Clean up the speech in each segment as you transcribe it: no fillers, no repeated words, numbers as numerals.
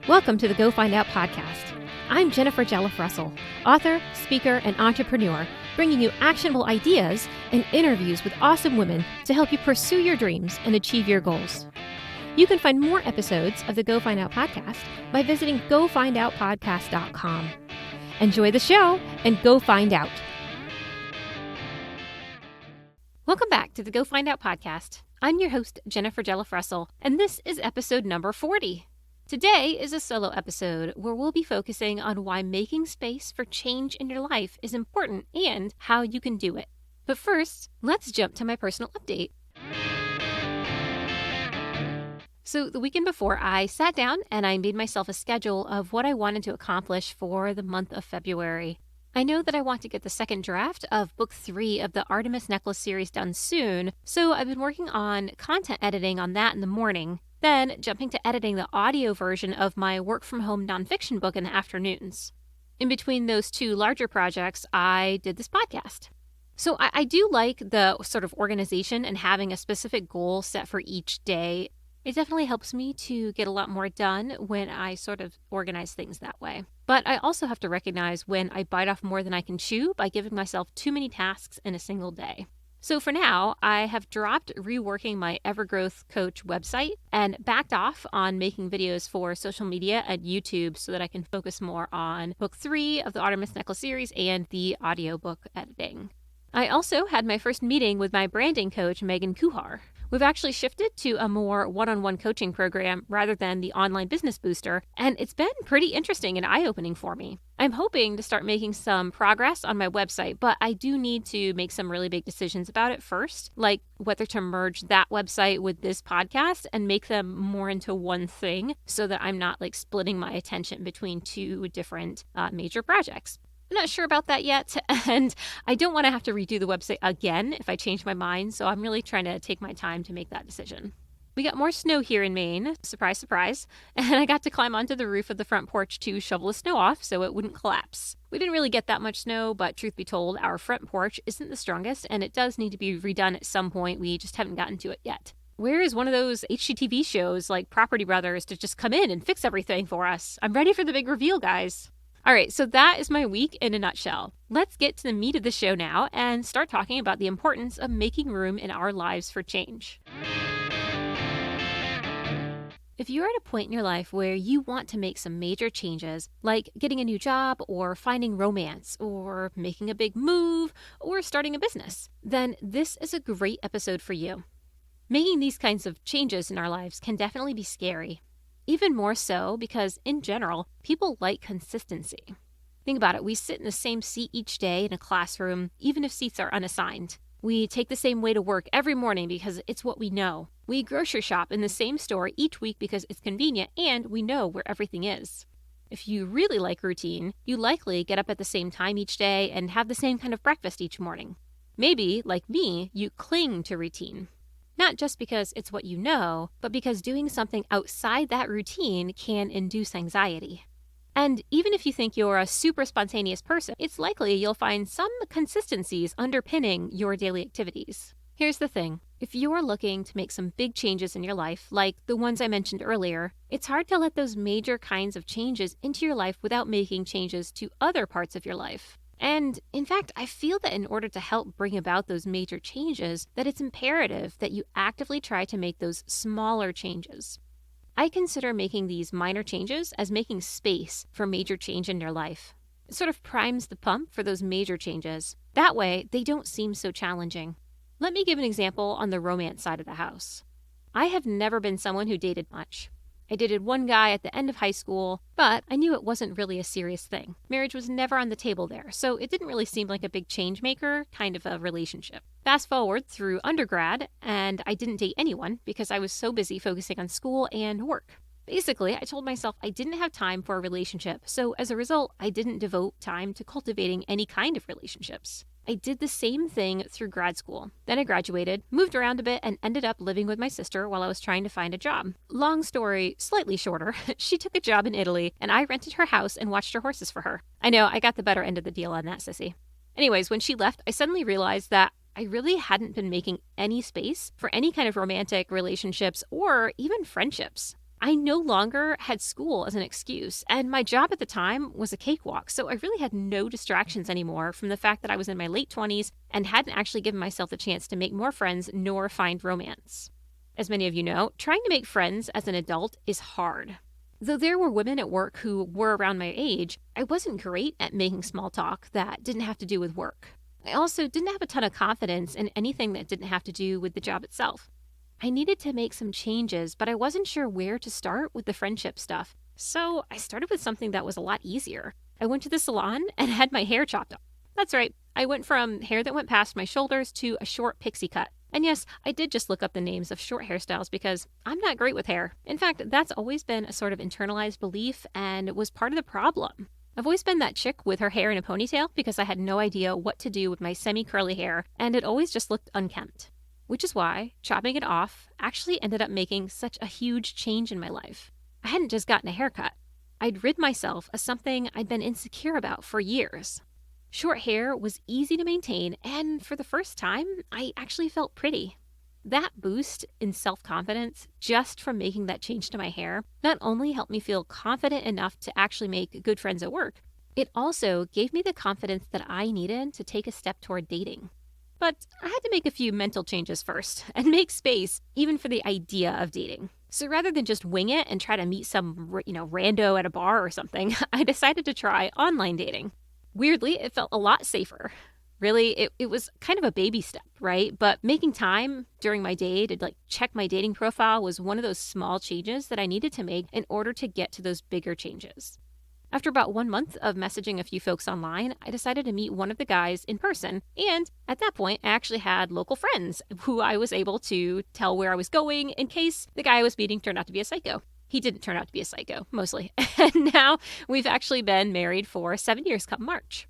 Welcome to the Go Find Out podcast. I'm Jennifer Jelliff-Russell, author, speaker, and entrepreneur, bringing you actionable ideas and interviews with awesome women to help you pursue your dreams and achieve your goals. You can find more episodes of the Go Find Out podcast by visiting gofindoutpodcast.com. Enjoy the show and go find out. Welcome back to the Go Find Out podcast. I'm your host, Jennifer Jelliff-Russell, and this is episode number 40. Today is a solo episode where we'll be focusing on why making space for change in your life is important and how you can do it. But first, let's jump to my personal update. So the weekend before, I sat down and I made myself a schedule of what I wanted to accomplish for the month of February. I know that I want to get the second draft of book 3 of the Artemis Necklace series done soon, so I've been working on content editing on that in the morning, then jumping to editing the audio version of my work-from-home nonfiction book in the afternoons. In between those two larger projects, I did this podcast. So I do like the sort of organization and having a specific goal set for each day. It definitely helps me to get a lot more done when I sort of organize things that way. But I also have to recognize when I bite off more than I can chew by giving myself too many tasks in a single day. So for now, I have dropped reworking my Evergrowth Coach website and backed off on making videos for social media and YouTube so that I can focus more on book 3 of the Artemis Necklace series and the audiobook editing. I also had my first meeting with my branding coach, Megan Kuhar. We've actually shifted to a more one-on-one coaching program rather than the online business booster, and it's been pretty interesting and eye-opening for me. I'm hoping to start making some progress on my website, but I do need to make some really big decisions about it first, like whether to merge that website with this podcast and make them more into one thing so that I'm not like splitting my attention between two different major projects. I'm not sure about that yet, and I don't want to have to redo the website again if I change my mind, so I'm really trying to take my time to make that decision. We got more snow here in Maine, surprise, surprise, and I got to climb onto the roof of the front porch to shovel the snow off so it wouldn't collapse. We didn't really get that much snow, but truth be told, our front porch isn't the strongest, and it does need to be redone at some point. We just haven't gotten to it yet. Where is one of those HGTV shows like Property Brothers to just come in and fix everything for us? I'm ready for the big reveal, guys. All right, so that is my week in a nutshell. Let's get to the meat of the show now and start talking about the importance of making room in our lives for change. If you're at a point in your life where you want to make some major changes, like getting a new job or finding romance or making a big move or starting a business, then this is a great episode for you. Making these kinds of changes in our lives can definitely be scary. Even more so because, in general, people like consistency. Think about it. We sit in the same seat each day in a classroom, even if seats are unassigned. We take the same way to work every morning because it's what we know. We grocery shop in the same store each week because it's convenient and we know where everything is. If you really like routine, you likely get up at the same time each day and have the same kind of breakfast each morning. Maybe, like me, you cling to routine. Not just because it's what you know, but because doing something outside that routine can induce anxiety. And even if you think you're a super spontaneous person, it's likely you'll find some consistencies underpinning your daily activities. Here's the thing. If you're looking to make some big changes in your life, like the ones I mentioned earlier, it's hard to let those major kinds of changes into your life without making changes to other parts of your life. And in fact, I feel that in order to help bring about those major changes, that it's imperative that you actively try to make those smaller changes. I consider making these minor changes as making space for major change in your life. It sort of primes the pump for those major changes. That way, they don't seem so challenging. Let me give an example on the romance side of the house. I have never been someone who dated much. I dated one guy at the end of high school, but I knew it wasn't really a serious thing. Marriage was never on the table there, so it didn't really seem like a big change maker kind of a relationship. Fast forward through undergrad, and I didn't date anyone because I was so busy focusing on school and work. Basically, I told myself I didn't have time for a relationship, so as a result, I didn't devote time to cultivating any kind of relationships. I did the same thing through grad school. Then I graduated, moved around a bit, and ended up living with my sister while I was trying to find a job. Long story, slightly shorter, she took a job in Italy, and I rented her house and watched her horses for her. I know, I got the better end of the deal on that, sissy. Anyways, when she left, I suddenly realized that I really hadn't been making any space for any kind of romantic relationships or even friendships. I no longer had school as an excuse, and my job at the time was a cakewalk, so I really had no distractions anymore from the fact that I was in my late 20s and hadn't actually given myself the chance to make more friends nor find romance. As many of you know, trying to make friends as an adult is hard. Though there were women at work who were around my age, I wasn't great at making small talk that didn't have to do with work. I also didn't have a ton of confidence in anything that didn't have to do with the job itself. I needed to make some changes, but I wasn't sure where to start with the friendship stuff. So I started with something that was a lot easier. I went to the salon and had my hair chopped off. That's right, I went from hair that went past my shoulders to a short pixie cut. And yes, I did just look up the names of short hairstyles because I'm not great with hair. In fact, that's always been a sort of internalized belief and was part of the problem. I've always been that chick with her hair in a ponytail because I had no idea what to do with my semi-curly hair and it always just looked unkempt. Which is why chopping it off actually ended up making such a huge change in my life. I hadn't just gotten a haircut. I'd rid myself of something I'd been insecure about for years. Short hair was easy to maintain, and for the first time, I actually felt pretty. That boost in self-confidence just from making that change to my hair not only helped me feel confident enough to actually make good friends at work, it also gave me the confidence that I needed to take a step toward dating. But I had to make a few mental changes first and make space even for the idea of dating. So rather than just wing it and try to meet some, rando at a bar or something, I decided to try online dating. Weirdly, it felt a lot safer. Really, it was kind of a baby step, right? But making time during my day to check my dating profile was one of those small changes that I needed to make in order to get to those bigger changes. After about 1 month of messaging a few folks online, I decided to meet one of the guys in person. And at that point, I actually had local friends who I was able to tell where I was going in case the guy I was meeting turned out to be a psycho. He didn't turn out to be a psycho, mostly. And now we've actually been married for 7 years come March.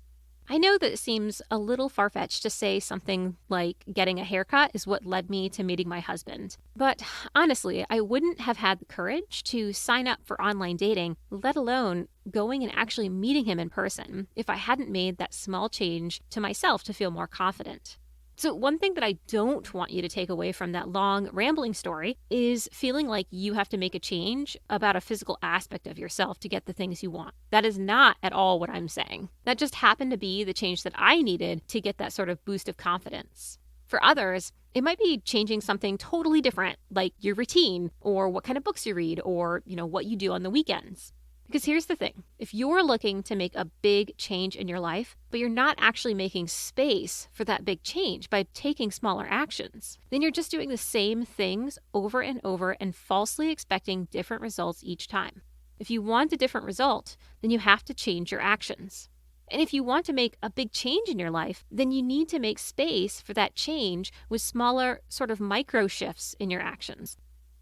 I know that it seems a little far-fetched to say something like getting a haircut is what led me to meeting my husband. But honestly, I wouldn't have had the courage to sign up for online dating, let alone going and actually meeting him in person, if I hadn't made that small change to myself to feel more confident. So one thing that I don't want you to take away from that long, rambling story is feeling like you have to make a change about a physical aspect of yourself to get the things you want. That is not at all what I'm saying. That just happened to be the change that I needed to get that sort of boost of confidence. For others, it might be changing something totally different, like your routine, or what kind of books you read, or, what you do on the weekends. Because here's the thing, if you're looking to make a big change in your life, but you're not actually making space for that big change by taking smaller actions, then you're just doing the same things over and over and falsely expecting different results each time. If you want a different result, then you have to change your actions. And if you want to make a big change in your life, then you need to make space for that change with smaller sort of micro shifts in your actions.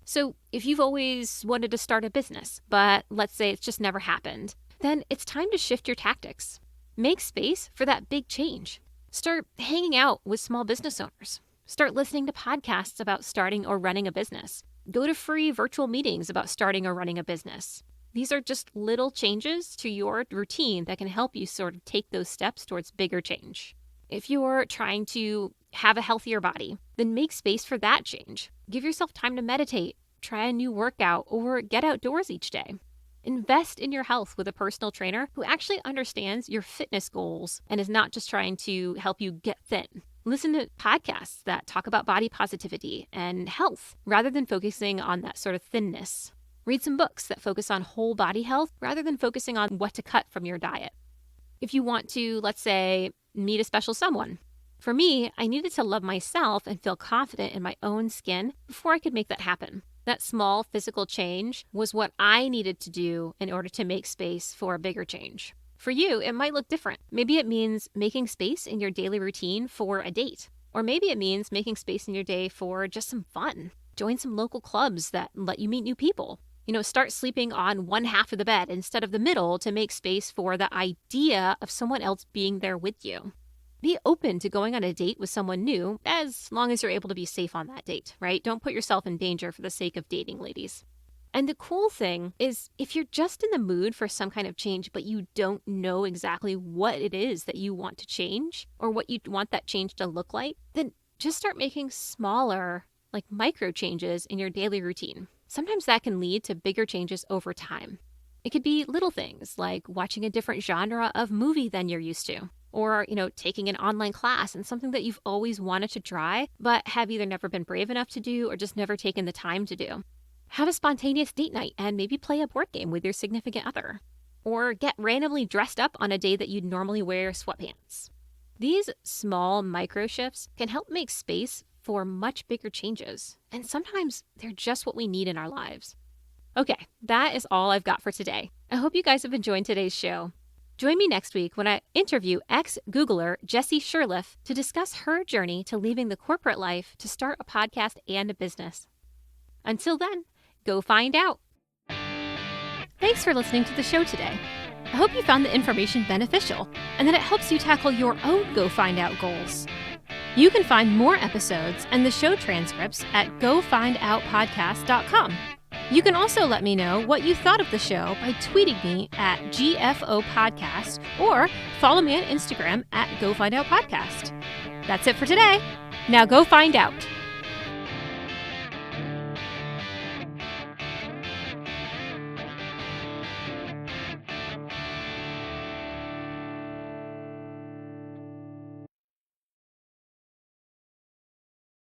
So if you've always wanted to start a business, but let's say it's just never happened, then it's time to shift your tactics. Make space for that big change. Start hanging out with small business owners. Start listening to podcasts about starting or running a business. Go to free virtual meetings about starting or running a business. These are just little changes to your routine that can help you sort of take those steps towards bigger change. If you're trying to have a healthier body, then make space for that change. Give yourself time to meditate, try a new workout, or get outdoors each day. Invest in your health with a personal trainer who actually understands your fitness goals and is not just trying to help you get thin. Listen to podcasts that talk about body positivity and health rather than focusing on that sort of thinness. Read some books that focus on whole body health rather than focusing on what to cut from your diet. If you want to, let's say, meet a special someone. For me, I needed to love myself and feel confident in my own skin before I could make that happen. That small physical change was what I needed to do in order to make space for a bigger change. For you, it might look different. Maybe it means making space in your daily routine for a date. Or maybe it means making space in your day for just some fun. Join some local clubs that let you meet new people. Start sleeping on one half of the bed instead of the middle to make space for the idea of someone else being there with you. Be open to going on a date with someone new as long as you're able to be safe on that date, right? Don't put yourself in danger for the sake of dating, ladies. And the cool thing is, if you're just in the mood for some kind of change, but you don't know exactly what it is that you want to change or what you want that change to look like, then just start making smaller, micro changes in your daily routine. Sometimes that can lead to bigger changes over time. It could be little things like watching a different genre of movie than you're used to, or, taking an online class in something that you've always wanted to try, but have either never been brave enough to do or just never taken the time to do. Have a spontaneous date night and maybe play a board game with your significant other. Or get randomly dressed up on a day that you'd normally wear sweatpants. These small micro shifts can help make space for much bigger changes, and sometimes they're just what we need in our lives. Okay, that is all I've got for today. I hope you guys have enjoyed today's show. Join me next week when I interview ex-Googler Jessie Sherliff to discuss her journey to leaving the corporate life to start a podcast and a business. Until then, go find out. Thanks for listening to the show today. I hope you found the information beneficial and that it helps you tackle your own Go Find Out goals. You can find more episodes and the show transcripts at gofindoutpodcast.com. You can also let me know what you thought of the show by tweeting me at GFO Podcast or follow me on Instagram at Go Find Out Podcast. That's it for today. Now go find out.